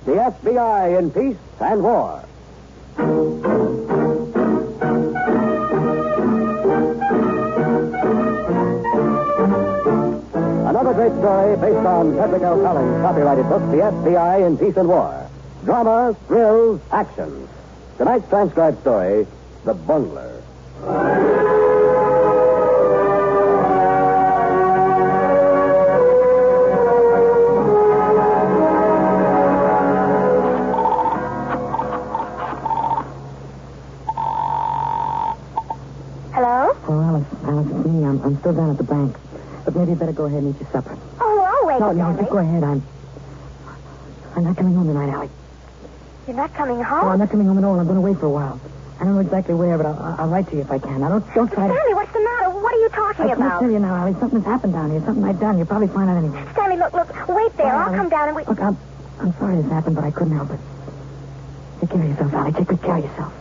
The FBI in Peace and War. Another great story based on Frederick L. Collins' copyrighted book, The FBI in Peace and War. Drama, thrills, action. Tonight's transcribed story, The Bungler. Hello? Oh, Alice, it's me. I'm still down at the bank. But maybe you better go ahead and eat your supper. Oh, I'll wait. No, just go ahead. I'm not coming home tonight, Allie. You're not coming No, home? I'm not coming home at all. I'm going to wait for a while. I don't know exactly where, but I'll write to you if I can. Now, don't try to... Stanley, what's the matter? What are you talking I can't about? tell you now, Allie. Something's happened down here. Something I've done. You'll probably find out anyway. Stanley, look. Wait there. I'll Allie. come down and we... Look, I'm sorry this happened, but I couldn't help it. Take care of yourself, Allie. Take good care of yourself.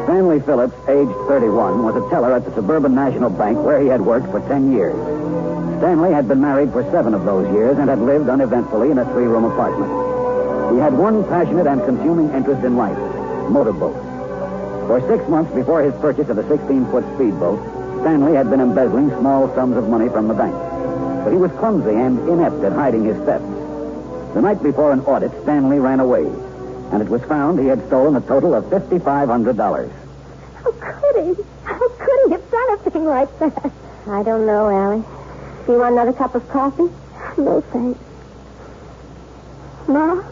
Stanley Phillips, aged 31, was a teller at the Suburban National Bank where he had worked for 10 years. Stanley had been married for 7 of those years and had lived uneventfully in a 3-room apartment. He had one passionate and consuming interest in life, motorboats. For 6 months before his purchase of a 16-foot speedboat, Stanley had been embezzling small sums of money from the bank. But he was clumsy and inept at hiding his thefts. The night before an audit, Stanley ran away, and it was found he had stolen a total of $5,500. How could he? How could he have done a thing like that? I don't know, Allie. Do you want another cup of coffee? No, thanks. Ma,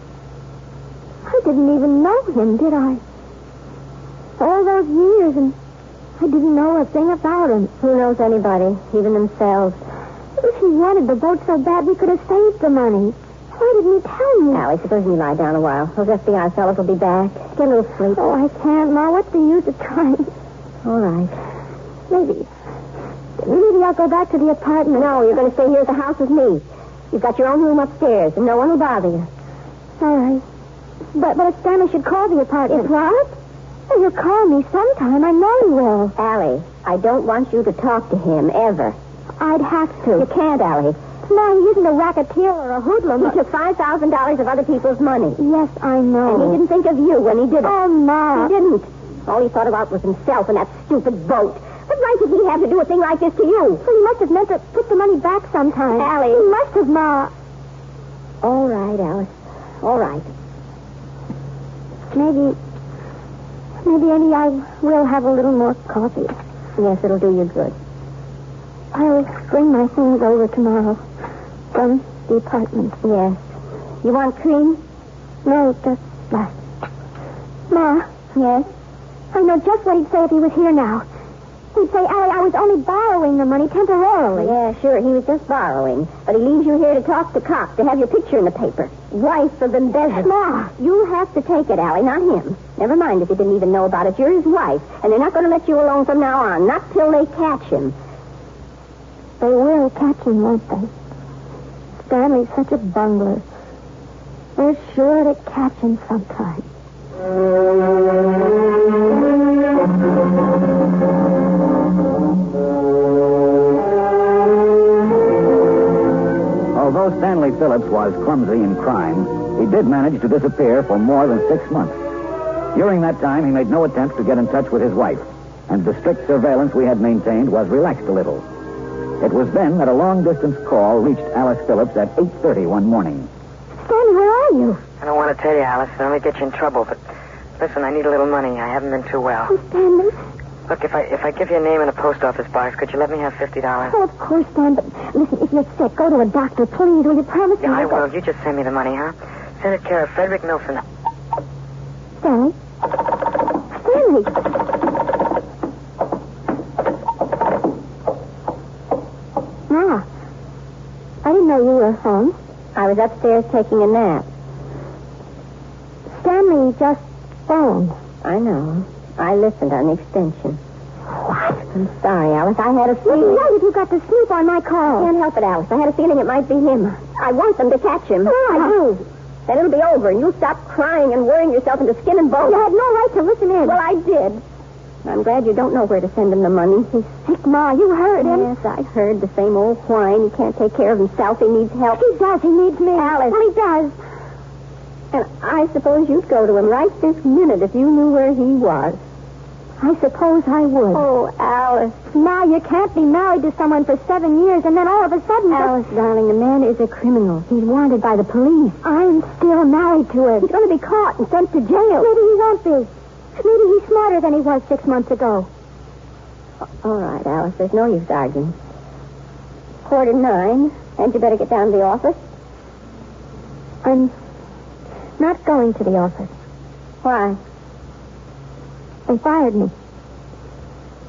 I didn't even know him, did I? All those years, and I didn't know a thing about him. Who knows anybody, even themselves? If he wanted the boat so bad, we could have saved the money. Why didn't he tell me? Allie, suppose you lie down a while. Those FBI fellows will be back. Get a little sleep. Oh, I can't, Ma. What's the use of trying? All right. Maybe I'll go back to the apartment. No, you're going to stay here at the house with me. You've got your own room upstairs, and no one will bother you. All right. But if Stanley should call the apartment... If what? Well, he'll call me sometime. I know he will. Allie, I don't want you to talk to him, ever. I'd have to. You can't, Allie. No, he isn't a racketeer or a hoodlum. He took $5,000 of other people's money. Yes, I know. And he didn't think of you when he did it. Oh, Ma. He didn't. All he thought about was himself and that stupid boat. What right did he have to do a thing like this to you? Well, he must have meant to put the money back sometime. Allie. He must have, Ma. All right, Alice. All right. Maybe I will have a little more coffee. Yes, it'll do you good. I'll bring my things over tomorrow from the apartment. Yes. You want cream? No, just black. Ma. Yes? I know just what he'd say if he was here now. He'd say, Allie, I was only borrowing the money temporarily. Yeah, sure, he was just borrowing. But he leaves you here to talk to cops, to have your picture in the paper. Wife of embezzlement. Ma! You have to take it, Allie, not him. Never mind if you didn't even know about it. You're his wife, and they're not going to let you alone from now on. Not till they catch him. They will catch him, won't they? Stanley's such a bungler. They're sure to catch him sometime. Although Stanley Phillips was clumsy in crime, he did manage to disappear for more than 6 months. During that time, he made no attempt to get in touch with his wife, and the strict surveillance we had maintained was relaxed a little. It was then that a long-distance call reached Alice Phillips at 8:30 one morning. Stanley, where are you? I don't want to tell you, Alice. I don't want to get you in trouble, but listen, I need a little money. I haven't been too well. Oh, Stanley. Look, if I give you a name in a post office box, could you let me have $50? Oh, of course, Stan, but listen, if you're sick, go to a doctor, please. Will you promise me? Yeah, I will. You just send me the money, huh? Send it care of Frederick Milson. Stanley? Stanley! Ma, I didn't know you were home. I was upstairs taking a nap. Stanley just phoned. I know. I listened on the extension. What? I'm sorry, Alice. I had a feeling... Why did you got to snoop on my call? I can't help it, Alice. I had a feeling it might be him. I want them to catch him. I do. Then it'll be over, and you'll stop crying and worrying yourself into skin and bones. You had no right to listen in. Well, I did. I'm glad you don't know where to send him the money. He's sick, Ma. You heard him. Yes, I heard the same old whine. He can't take care of himself. He needs help. He does. He needs me. Alice. Well, he does. And I suppose you'd go to him right this minute if you knew where he was. I suppose I would. Oh, Alice. Ma, you can't be married to someone for 7 years and then all of a sudden... Alice, darling, the man is a criminal. He's wanted by the police. I'm still married to him. He's going to be caught and sent to jail. Maybe he won't be. Maybe he's smarter than he was 6 months ago. All right, Alice, there's no use arguing. 9:15, and you better get down to the office. I'm not going to the office. Why? They fired me.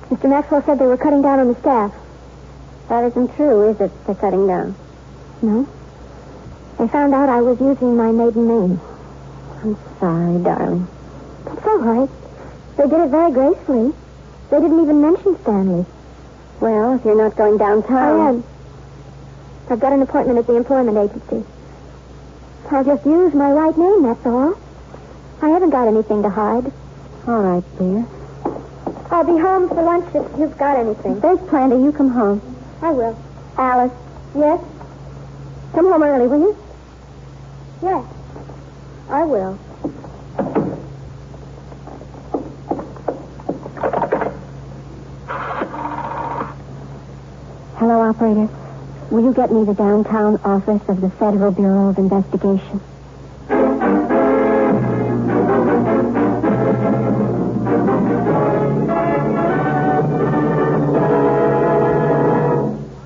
Mr. Maxwell said they were cutting down on the staff. That isn't true, is it? They're cutting down. No. They found out I was using my maiden name. I'm sorry, darling. It's all right. They did it very gracefully. They didn't even mention Stanley. Well, if you're not going downtown... I am. I've got an appointment at the employment agency. I'll just use my right name, that's all. I haven't got anything to hide. All right, dear. I'll be home for lunch if you've got anything. There's plenty. You come home. I will. Alice. Yes? Come home early, will you? Yes. I will. Hello, operator. Will you get me the downtown office of the Federal Bureau of Investigation?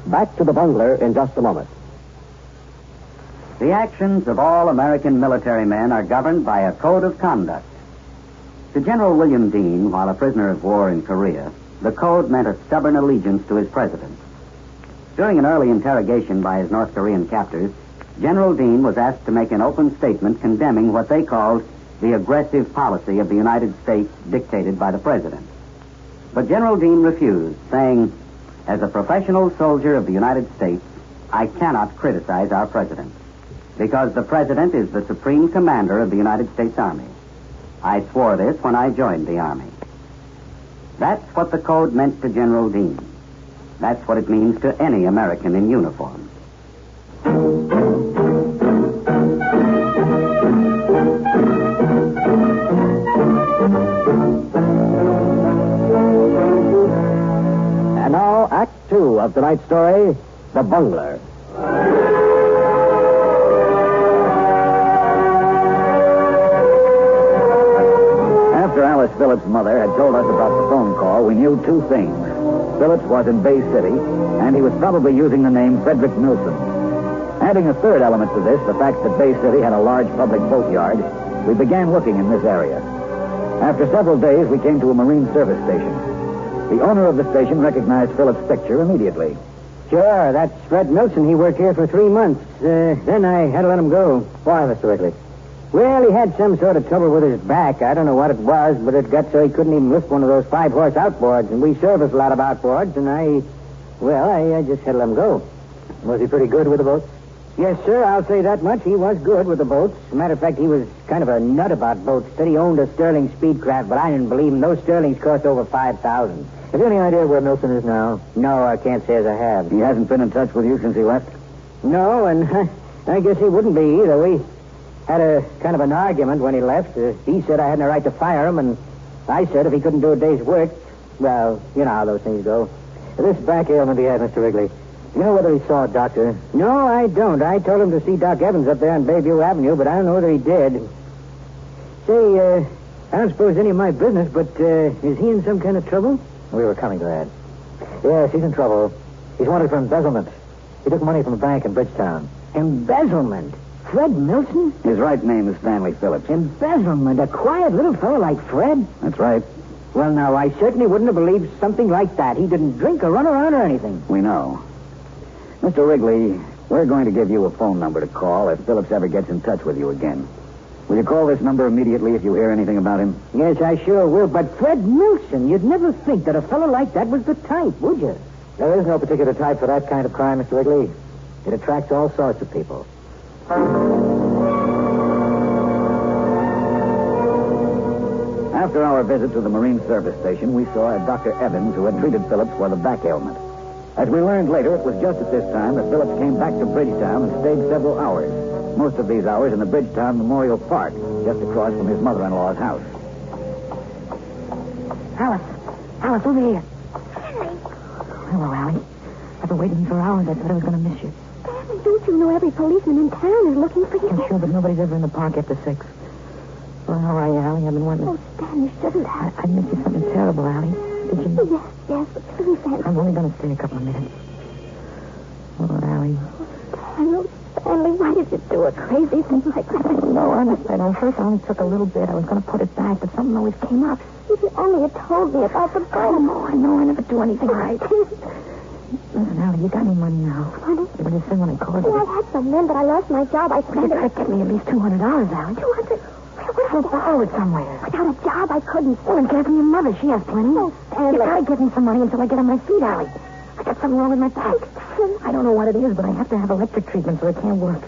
Back to the Bungler in just a moment. The actions of all American military men are governed by a code of conduct. To General William Dean, while a prisoner of war in Korea, the code meant a stubborn allegiance to his president. During an early interrogation by his North Korean captors, General Dean was asked to make an open statement condemning what they called the aggressive policy of the United States dictated by the president. But General Dean refused, saying, "As a professional soldier of the United States, I cannot criticize our president, because the president is the supreme commander of the United States Army. I swore this when I joined the Army." That's what the code meant to General Dean. That's what it means to any American in uniform. And now, Act 2 of tonight's story, The Bungler. After Alice Phillips' mother had told us about the phone call, we knew two things. Phillips was in Bay City, and he was probably using the name Frederick Milson. Adding a third element to this, the fact that Bay City had a large public boatyard, we began looking in this area. After several days, we came to a Marine Service station. The owner of the station recognized Phillips' picture immediately. Sure, that's Fred Milson. He worked here for 3 months. Then I had to let him go. Why, Mr. Wrigley? Well, he had some sort of trouble with his back. I don't know what it was, but it got so he couldn't even lift one of those 5-horse outboards. And we service a lot of outboards, and I just had to let him go. Was he pretty good with the boats? Yes, sir, I'll say that much. He was good with the boats. As a matter of fact, he was kind of a nut about boats. Said he owned a Sterling Speedcraft, but I didn't believe him. Those Sterlings cost over $5,000. Have you any idea where Milson is now? No, I can't say as I have. He hasn't been in touch with you since he left? No, and I guess he wouldn't be either. We had a kind of an argument when he left. He said I hadn't a right to fire him, and I said if he couldn't do a day's work, well, you know how those things go. This back ailment he had, Mr. Wrigley, do you know whether he saw a doctor? No, I don't. I told him to see Doc Evans up there on Bayview Avenue, but I don't know whether he did. Say, I don't suppose any of my business, but is he in some kind of trouble? We were coming to that. Yes, he's in trouble. He's wanted for embezzlement. He took money from a bank in Bridgetown. Embezzlement? Fred Milson? His right name is Stanley Phillips. Embezzlement? A quiet little fellow like Fred? That's right. Well, now, I certainly wouldn't have believed something like that. He didn't drink or run around or anything. We know. Mr. Wrigley, we're going to give you a phone number to call if Phillips ever gets in touch with you again. Will you call this number immediately if you hear anything about him? Yes, I sure will. But Fred Milson, you'd never think that a fellow like that was the type, would you? There is no particular type for that kind of crime, Mr. Wrigley. It attracts all sorts of people. After our visit to the Marine Service Station, we saw a Dr. Evans who had treated Phillips for the back ailment. As we learned later, it was just at this time that Phillips came back to Bridgetown and stayed several hours. Most of these hours in the Bridgetown Memorial Park, just across from his mother-in-law's house. Alice, over here. Hello, Allie. I've been waiting for hours. I thought I was going to miss you. Stanley, don't you know every policeman in town is looking for you? I'm sure, but nobody's ever in the park after 6. Well, how are you, Allie? I've been wanting to... Oh, Stanley, shouldn't I? I missed you something terrible, Allie. Did you? Yes, but please, Stanley. I'm only going to stay a couple of minutes. Oh, Allie. Stanley, why did you do a crazy thing like that? No, honest, I don't. First, I only took a little bit. I was going to put it back, but something always came up. If you only had told me about the boat. I know. I never do anything right. Listen, Allie, you got any money now? Money? You were just saying when I called you. Well, I had some then, but I lost my job. I spent You it. gotta get me at least $200, Allie. 200? I'll borrow it somewhere. Without a job, I couldn't. Well, then get it from your mother. She has plenty. Oh, Stanley. You gotta give me some money until I get on my feet, Allie. I got something wrong with my back. I don't know what it is, but I have to have electric treatment so it can't work.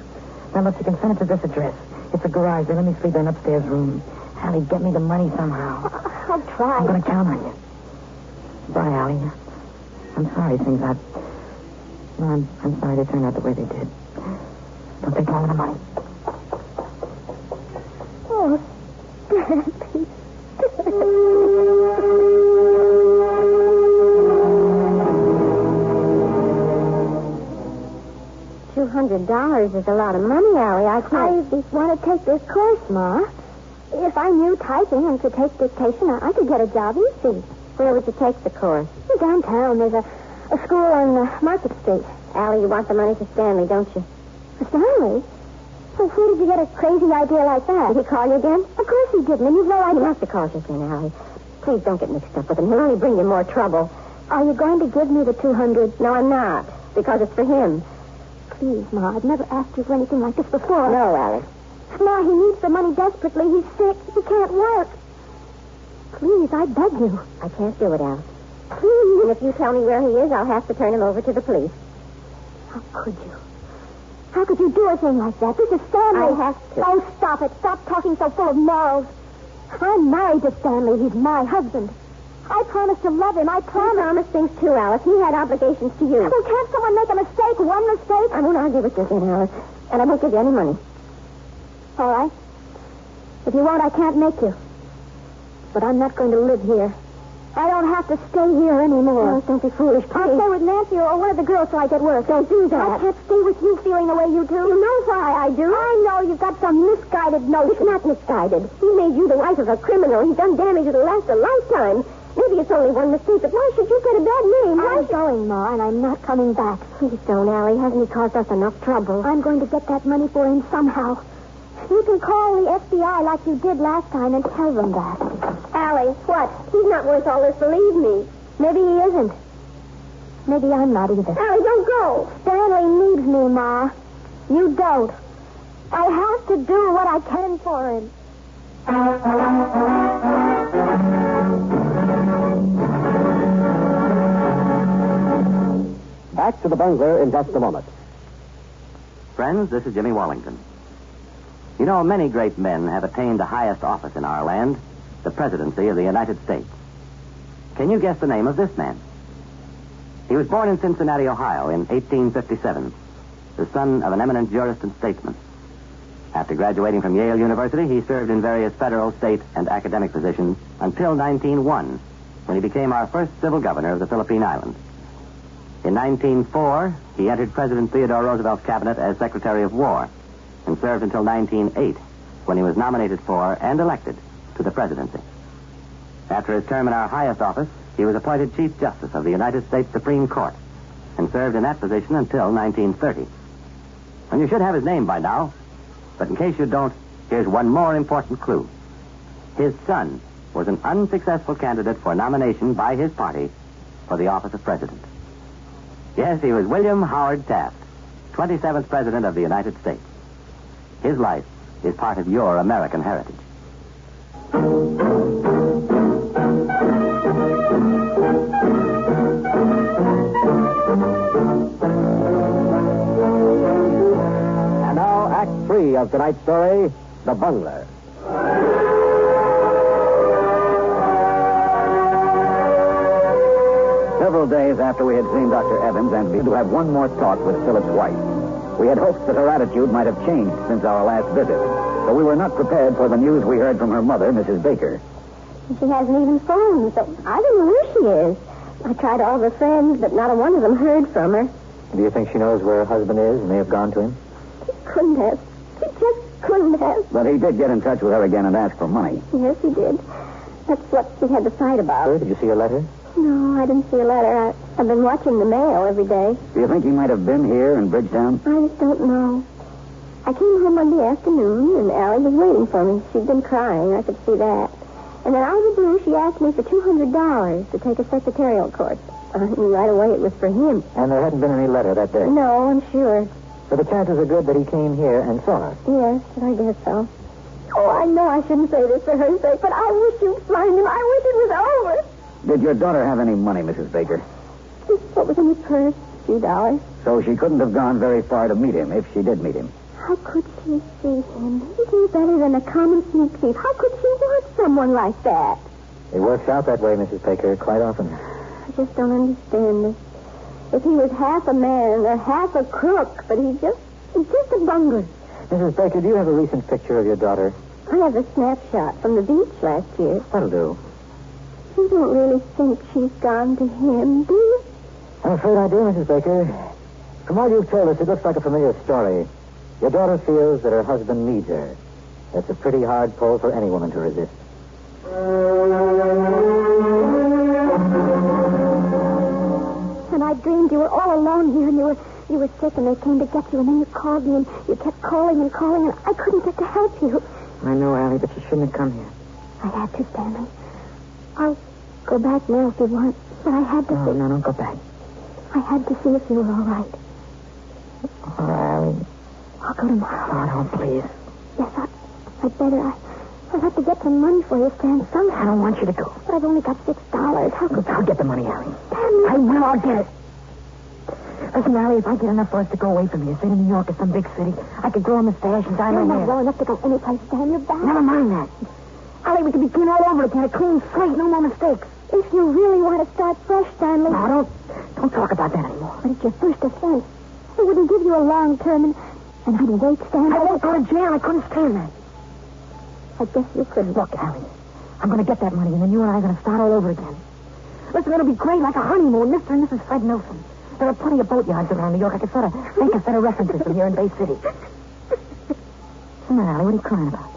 Now, look, you can send it to this address. It's a garage. They let me sleep in an upstairs room. Allie, get me the money somehow. I'll try. I'm going to count on you. Bye, Allie. I'm sorry things I... No, I'm sorry they turned out the way they did. Don't take all of the money. Oh, Stanley. $200 is a lot of money, Allie. I just want to take this course, Ma. If I knew typing and could take dictation, I could get a job easy. Where would you take the course? Downtown. There's a school on Market Street. Allie, you want the money for Stanley, don't you? For Stanley? Well, where did you get a crazy idea like that? Did he call you again? Of course he didn't, and you've no idea. He has to call you again, Allie. Please don't get mixed up with him. He'll only bring you more trouble. Are you going to give me the $200? No, I'm not, because it's for him. Please, Ma, I've never asked you for anything like this before. No, Alice. Ma, he needs the money desperately. He's sick. He can't work. Please, I beg you. I can't do it, Alice. Please. And if you tell me where he is, I'll have to turn him over to the police. How could you? How could you do a thing like that? This is Stanley. I have to. Oh, stop it. Stop talking so full of morals. I'm married to Stanley. He's my husband. I promised to love him. I promised things too, Alice. He had obligations to you. Well, can't someone make a mistake? One mistake? I won't argue with you again, Alice. And I won't give you any money. All right. If you won't, I can't make you. But I'm not going to live here. I don't have to stay here anymore. Oh, don't be foolish, please. I'll stay with Nancy or one of the girls till I get work. Don't do that. I can't stay with you feeling the way you do. You know why I do. I know you've got some misguided notion. It's not misguided. He made you the wife of a criminal. He's done damage that'll last a lifetime. Maybe it's only one mistake, but why should you get a bad name? I'm going, Ma, and I'm not coming back. Please don't, Allie. Hasn't he caused us enough trouble? I'm going to get that money for him somehow. You can call the FBI like you did last time and tell them that. Allie, what? He's not worth all this, believe me. Maybe he isn't. Maybe I'm not either. Allie, don't go. Stanley needs me, Ma. You don't. I have to do what I can for him. Back to the Bungler in just a moment. Friends, this is Jimmy Wallington. You know, many great men have attained the highest office in our land, the presidency of the United States. Can you guess the name of this man? He was born in Cincinnati, Ohio in 1857, the son of an eminent jurist and statesman. After graduating from Yale University, he served in various federal, state, and academic positions until 1901, when he became our first civil governor of the Philippine Islands. In 1904, he entered President Theodore Roosevelt's cabinet as Secretary of War and served until 1908, when he was nominated for and elected to the presidency. After his term in our highest office, he was appointed Chief Justice of the United States Supreme Court and served in that position until 1930. And you should have his name by now, but in case you don't, here's one more important clue. His son was an unsuccessful candidate for nomination by his party for the office of president. Yes, he was William Howard Taft, 27th President of the United States. His life is part of your American heritage. And now, Act 3 of tonight's story, The Bungler. several days after we had seen Dr. Evans and began to have one more talk with Philip's wife. We had hoped that her attitude might have changed since our last visit, but we were not prepared for the news we heard from her mother, Mrs. Baker. She hasn't even phoned, so I don't know where she is. I tried all her friends, but not a one of them heard from her. Do you think she knows where her husband is and may have gone to him? She couldn't have. She just couldn't have. But he did get in touch with her again and ask for money. Yes, he did. That's what we had to fight about. Did you see a letter? No, I didn't see a letter. I've been watching the mail every day. Do you think he might have been here in Bridgetown? I just don't know. I came home Monday afternoon, and Allie was waiting for me. She'd been crying. I could see that. And then out of the blue, she asked me for $200 to take a secretarial course. I knew right away it was for him. And there hadn't been any letter that day? No, I'm sure. So the chances are good that he came here and saw her? Yes, I guess so. Oh, I know I shouldn't say this for her sake, but I wish you'd find him. I wish it was over. Did your daughter have any money, Mrs. Baker? Just what was in his purse? A few dollars. So she couldn't have gone very far to meet him, if she did meet him. How could she see him? Isn't he better than a common sneak thief? How could she want someone like that? It works out that way, Mrs. Baker, quite often. I just don't understand this. If he was half a man or half a crook, but he's just a bungler. Mrs. Baker, do you have a recent picture of your daughter? I have a snapshot from the beach last year. That'll do. You don't really think she's gone to him, do you? I'm afraid I do, Mrs. Baker. From all you've told us, it looks like a familiar story. Your daughter feels that her husband needs her. That's a pretty hard pull for any woman to resist. And I dreamed you were all alone here, and you were sick, and they came to get you, and then you called me, and you kept calling and calling, and I couldn't get to help you. I know, Allie, but you shouldn't have come here. I had to, Stanley. I'll go back now if you want, but I had to see. No, don't go back. I had to see if you were all right. All right, Allie. I'll go tomorrow. Oh, no, please. Yes, I'd better. I'll have to get some money for you, Stan, somehow. I don't want you to go. But I've only got $6. How could I'll get the money, Allie. Stanley. I will. I'll get it. Listen, Allie, if I get enough for us to go away from here, say to New York or some big city, I could grow a mustache and dye my You're not hair. well enough to go anyplace, Stan. You're back. Never mind that. Allie, we can begin all over again, a clean slate, no more mistakes. If you really want to start fresh, Stanley. No, don't talk about that anymore. But it's your first offense. It wouldn't give you a long term, and I'd wait, Stanley. I won't go to jail. I couldn't stand that. I guess you could. Look, Allie, I'm going to get that money, and then you and I are going to start all over again. Listen, it'll be great, like a honeymoon, Mr. and Mrs. Fred Nelson. There are plenty of boatyards around New York. I could sort of make a set of references from here in Bay City. Come on, Allie, what are you crying about?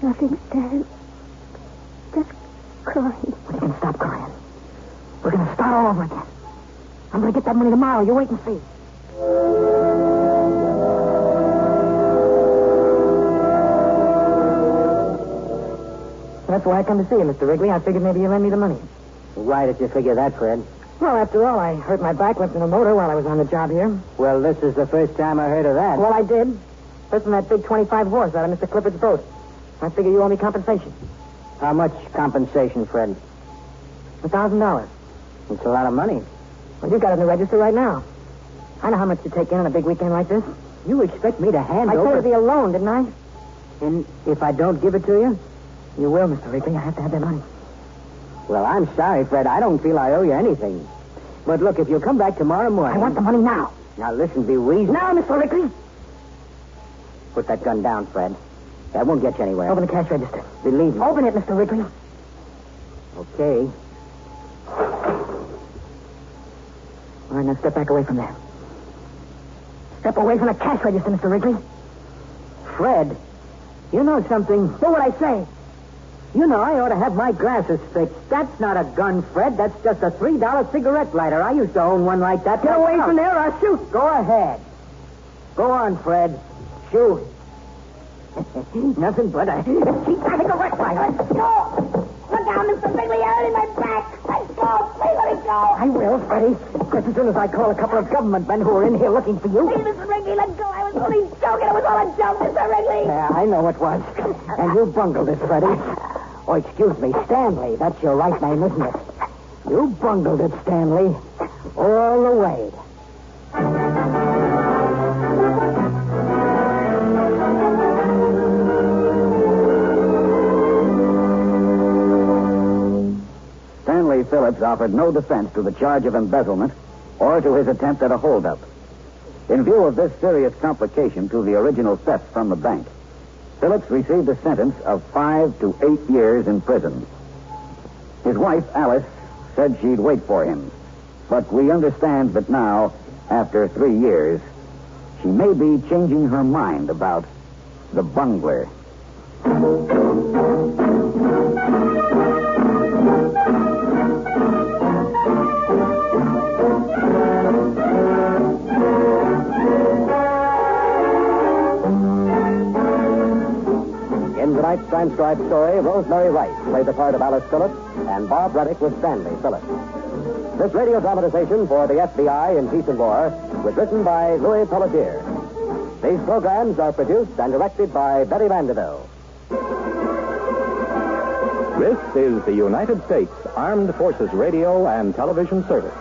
Nothing, Stan. Just crying. Well, you can stop crying. We're going to start all over again. I'm going to get that money tomorrow. You wait and see. That's why I come to see you, Mr. Wrigley. I figured maybe you'd lend me the money. Why did you figure that, Fred? Well, after all, I hurt my back lifting a motor while I was on the job here. Well, this is the first time I heard of that. Well, I did. Lifting that big 25 horse out of Mr. Clifford's boat. I figure you owe me compensation. How much compensation, Fred? $1,000. It's a lot of money. Well, you got it in the register right now. I know how much you take in on a big weekend like this. You expect me to hand I over... told you to be alone, didn't I? And if I don't give it to you? You will, Mr. Wrigley. I have to have that money. Well, I'm sorry, Fred. I don't feel I owe you anything. But look, if you'll come back tomorrow morning... I want the money now. Now, listen, be reasonable. Now, Mr. Wrigley. Put that gun down, Fred. That won't get you anywhere. Open the cash register. Believe me. Open it, Mr. Wrigley. Okay. All right, now step back away from there. Step away from the cash register, Mr. Wrigley. Fred, you know something? Do what I say. You know, I ought to have my glasses fixed. That's not a gun, Fred. That's just a $3 cigarette lighter. I used to own one like that. Get away from there or I'll shoot. Go ahead. Go on, Fred. Shoot. Nothing but a cheap cigarette lighter. Go! Look out, Mr. Wrigley. You're hurting my back. Let go. Please let me go. I will, Freddie. Just as soon as I call a couple of government men who are in here looking for you. Please, Mr. Wrigley, let go. I was only joking. It was all a joke, Mr. Wrigley. Yeah, I know it was. And you bungled it, Freddie. Oh, excuse me, Stanley. That's your right name, isn't it? You bungled it, Stanley. All the way. Stanley Phillips offered no defense to the charge of embezzlement or to his attempt at a holdup. In view of this serious complication to the original theft from the bank, Phillips received a sentence of 5 to 8 years in prison. His wife, Alice, said she'd wait for him. But we understand that now, after 3 years, she may be changing her mind about the Bungler. In tonight's transcribed story, Rosemary Rice played the part of Alice Phillips, and Bob Reddick was Stanley Phillips. This radio dramatization for the FBI in Peace and War was written by Louis Pelletier. These programs are produced and directed by Betty Vandeville. This is the United States Armed Forces Radio and Television Service.